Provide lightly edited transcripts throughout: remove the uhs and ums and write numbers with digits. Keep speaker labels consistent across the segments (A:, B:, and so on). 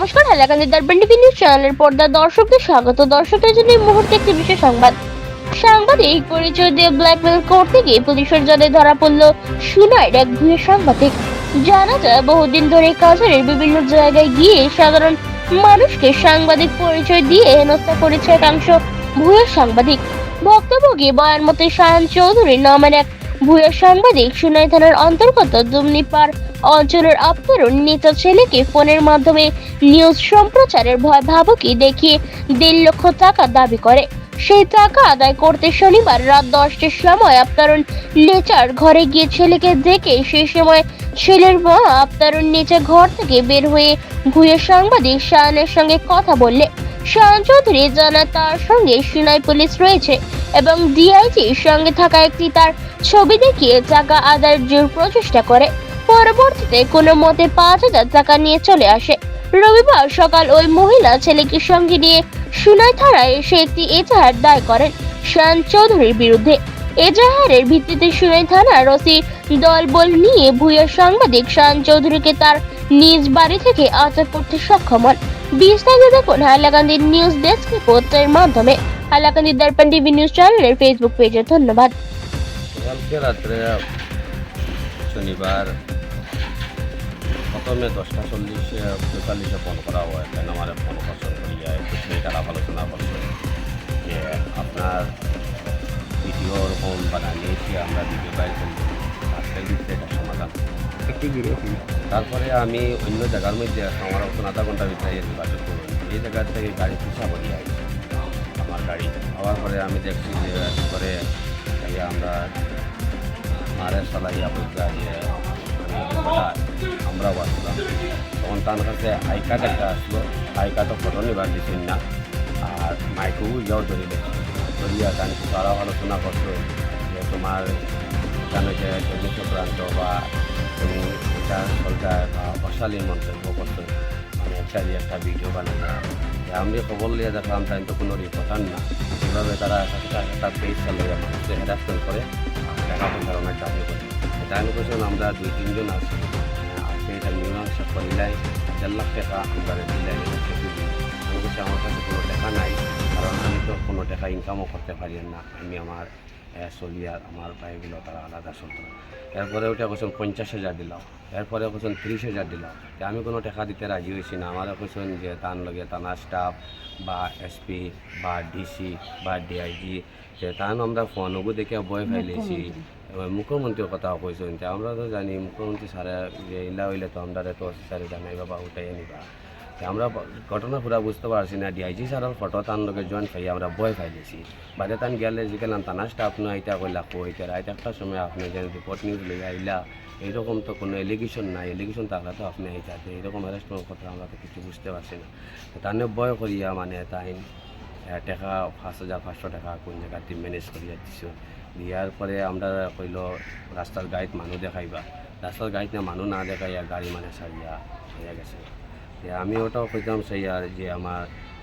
A: নমস্কার, হাইলাকান্দি দর্পণ TV news চ্যানেলের পর্দা দর্শকদের স্বাগত। দর্শকদের জন্য এই মুহূর্তে একটি বিশেষ সংবাদ। সাংবাদিক পরিচয় দিয়ে ব্ল্যাকমেল করতে গিয়ে পুলিশের জালে ধরা পড়ল সুনাইয়ের এক ভুয়ো সাংবাদিক। জানা যায়, বহুদিন ধরে কাছাড়ের বিভিন্ন জায়গায় গিয়ে সাধারণ মানুষকে সাংবাদিক পরিচয় দিয়ে হেনস্থা করেছে একাংশ ভুয়ো সাংবাদিক। ভক্তভোগী বয়ান মতে সায়ন চৌধুরী নামের এক ভুয়ো সাংবাদিক সুনাই থানার অন্তর্গত দুমনিপাড় অঞ্চলের আপ্তরণ নেতা ছেলেকে ফোনের মাধ্যমে নিউজ সম্প্রচারের ভয় ভাবুকি দেখিয়ে 1.5 লক্ষ টাকা দাবি করে। সেই টাকা আদায় করতে শনিবার রাত 10টার সময় আপ্তারণ নেচার ঘরে গিয়ে ছেলেকে দেখে সেই সময় ছেলের মা আপ্তারণ নেচা ঘর থেকে বের হয়ে ভুয়ো সাংবাদিক শায়নের সঙ্গে কথা বললে শায়ন চৌধুরী জানায় তার সঙ্গে সুনাই পুলিশ রয়েছে এবং ডিআইজির সঙ্গে থাকা একটি তার ছবি দেখিয়ে টাকা আদায়ের জোর প্রচেষ্টা করে। পরবর্তীতে কোনো মতে 5,000 টাকা নিয়ে চলে আসে। রবিবার সকাল ওই মহিলা ছেলেকে সঙ্গে নিয়ে সুনাই থানায় এসে একটি এজাহার দায়ের করেন শায়ন চৌধুরীর বিরুদ্ধে। এজাহারের ভিত্তিতে সুনাই থানার ওসি দলবল নিয়ে ভুয়ো সাংবাদিক শায়ন চৌধুরীকে তার নিজ বাড়ি থেকে আটক করতে সক্ষম হন। বিস্তারিত দেখুন হাইলাকান্দি নিউজ ডেস্ক রিপোর্টের মাধ্যমে হাইলাকান্দি দর্পণ টিভি নিউজ চ্যানেলের ফেসবুক পেজে। ধন্যবাদ।
B: কালকে রাত্রে শনিবার প্রথমে 10:40 ফোন করা হয়, কেন আমার ফোন পছন্দ করিয়া একটু তারা আলোচনা করছে যে আপনার ভিডিও ওরকম বানিয়েছি, আমরা ভিডিও বাইর করব, আজকের ভিতরে এটা সমাধান। তারপরে আমি অন্য জায়গার মধ্যে আমার মতন আধা ঘন্টার ভিতরে যোগাযোগ করুন। এই জায়গার থেকে গাড়ি পিছা করিয়া আমার গাড়ি হওয়ার পরে আমি দেখছি যে করে আমরা মারের সালাইয়া বলতে যে আমরাও আসলাম। তখন তার কাছে আই কার্ড একটা আসলো, আই কার্ডও ফটো নিবার দিচ্ছেন না, আর মাইকও যাও ধরিলে ধরিয়া তার কিছু আরও আলোচনা করতো যে তোমার এখানে যে চক্রান্ত বা তুমি এটা সরকার বা অশালী মন্তব্য করতো, মানে একটা ভিডিও বানাইয়া আমি খবর নিয়ে দেখলাম তাই তো কোনো রিপোর্টার না। এভাবে তারা একটা পেজ চালিয়ে মানুষকে হ্যারাসমেন্ট করে টাকা পয়সার অনেক দাবি করে। এটা আমি বলছিলাম আমরা 2-3 জন আছি, আজকে এটা মীমাংস করিলাই 1.5 লাখ টাকা আমরা দিলাই। আমি বলছি আমার কাছে কোনো টাকা নাই, কারণ আমি তো কোনো টাকা ইনকামও করতে পারি না, আমি আমার চলিয়ার আমার ভাইগুলো তারা আলাদা চলত। এরপরে ওটা কোশ্চেন 50,000 দিলাম, এরপরে কোশ্চেন 30,000 দিলাম। আমি কোনো টাকা দিতে রাজি হয়েছি না। আমার কোশ্চেন যে তার লগে থানা স্টাফ বা এসপি বা ডিসি বা ডিআইজি যে তান আমরা ফোনগু দেখে বয় ফাইলেছি, মুখ্যমন্ত্রীর কথাও কইছেন। আমরা তো জানি মুখ্যমন্ত্রী স্যারে যে ইলা হইলে তো আমরা তো স্যারে জানাই বাবা উঠাই নিবা। আমরা ঘটনা পুরা বুঝতে পারছি না। ডিআইজি স্যারের ফটো তার লগে জয়েন খাই আমরা বয় ফাইলেছি। বাদে তান গেলে জিগেলাম থানা স্টাফ নয় এটা কইলা কইতে রাইতে একটার সময় আপনি যে রিপোর্ট নিউজ লইয়া আইলা, এইরকম তো কোনো এলিগেশন নাই, এলিগেশন থাকলে তো আপনি এইটাতে এইরকম অ্যারেস্টের কথা আমরা তো কিছু বুঝতে পারছি না। তাহলে বয় করিয়া মানে তাই টাকা 5,500 টাকা কোন জায়গাতে ম্যানেজ করিয়া দিছ। দিয়ার পরে আমরা কইল রাস্তার গাইড মানুষ দেখাইবা, রাস্তার গাইড না মানুষ না দেখাইয়া গাড়ি মানে সারিয়া হয়ে গেছে। আমি ওটাও কইতাম সেই আর যে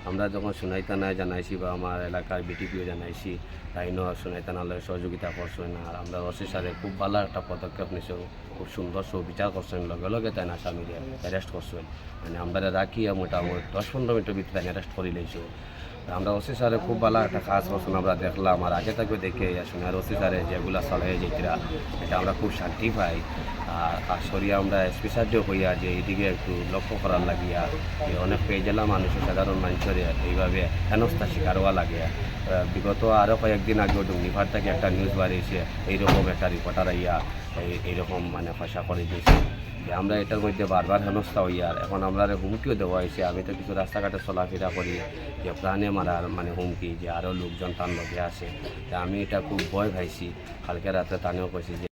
B: আমরা যখন সুনাই থানায় জানাইছি বা আমার এলাকার বিটিপিও জানাইছি, তাইনও সুনাই থানালয় সহযোগিতা করছেন। আর আমরা ওসি স্যারে খুব ভালো একটা পদক্ষেপ নিয়েছে, খুব সুন্দর সুবিচার করছেন, লগে লগে তাই আসামিরে অ্যারেস্ট করছেন। মানে আমরা রাখিয়া মোটামুটি 10-15 মিনিটের ভিতরে অ্যারেস্ট করে লইছো। আমরা ওসি স্যারে খুব ভালো একটা কাজ করছেন আমরা দেখলাম। আর আগে থেকে দেখে শুনে আর ওসি স্যারে যেগুলা চলে যেটা এটা আমরা খুব শান্তি পাই। আর কাজ করিয়া আমরা এসপি স্যারও হইয়া যে এইদিকে একটু লক্ষ্য করার লাগিয়া যে অনেক পেয়ে গেলাম মানুষের সাধারণ মানুষের এইভাবে হেনস্থা শিকার হওয়া লাগে। বিগত আরও কয়েকদিন আগেও ডুমনিভার থেকে একটা নিউজ বাড়িয়েছে, এইরকম একটা রিপোর্টার আইয়া এইরকম মানে পয়সা করে দিয়েছে যে আমরা এটার মধ্যে বারবার হেনস্থা হইয়া। এখন আমরা হুমকিও দেওয়া হয়েছে। আমি তো কিছু রাস্তাঘাটে চলাফেরা করি যে প্রাণে মারার মানে হুমকি, যে আরও লোকজন তার লগে আসে। আমি এটা খুব ভয় পাইছি। কালকে রাতে তানেও কইছি যে